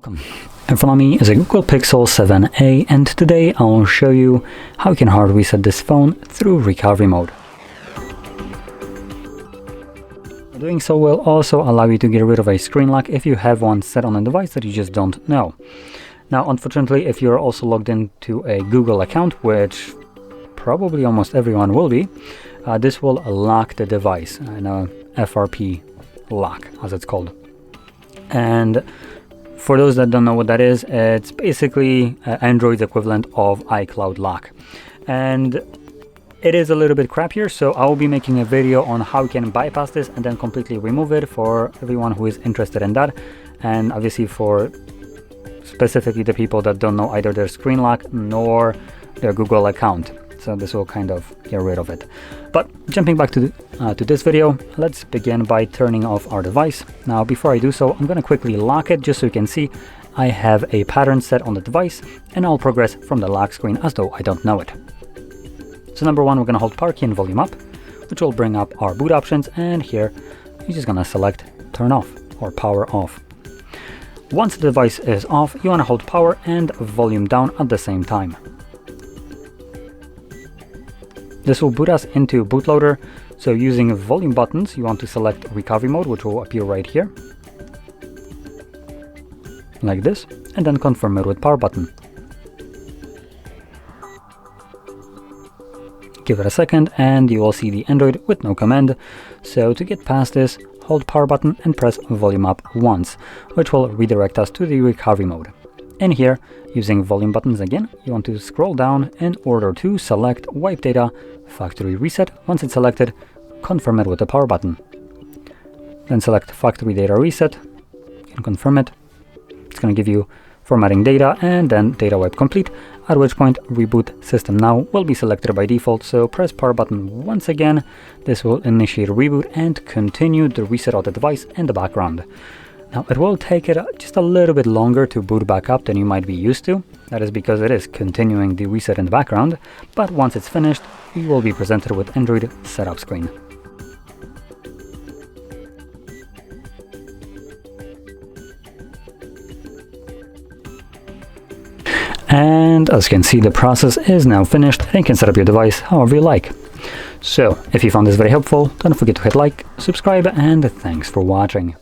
welcome. In front of me is a Google Pixel 7a, and today I'll show you how you can hard reset this phone through recovery mode. Doing so will also allow you to get rid of a screen lock if you have one set on a device that you just don't know. Now, unfortunately, if you're also logged into a Google account, which probably almost everyone will be, this will lock the device, in a FRP lock, as it's called. And for those that don't know what that is, it's basically Android's equivalent of iCloud lock. And it is a little bit crappier, so I will be making a video on how you can bypass this and then completely remove it for everyone who is interested in that. And obviously for specifically the people that don't know either their screen lock nor their Google account. So this will kind of get rid of it. But jumping back to this video, let's begin by turning off our device. Now, before I do so, I'm going to quickly lock it just so you can see I have a pattern set on the device, and I'll progress from the lock screen as though I don't know it. So number one, we're going to hold power key and volume up, which will bring up our boot options, and here you're just going to select turn off or power off. Once the device is off, you want to hold power and volume down at the same time. This will boot us into bootloader, so using volume buttons, you want to select recovery mode, which will appear right here, like this, and then confirm it with power button. Give it a second and you will see the Android with no command. So to get past this, hold power button and press volume up once, which will redirect us to the recovery mode. In here, using volume buttons again, you want to scroll down in order to select wipe data factory reset. Once it's selected, confirm it with the power button. Then select factory data reset and confirm it. It's going to give you formatting data and then data wipe complete, at which point reboot system now will be selected by default. So press power button once again. This will initiate a reboot and continue the reset of the device in the background. Now, it will take it just a little bit longer to boot back up than you might be used to. That is because it is continuing the reset in the background, but once it's finished, you will be presented with Android setup screen. And as you can see, the process is now finished and you can set up your device however you like. So, if you found this very helpful, don't forget to hit like, subscribe, and thanks for watching.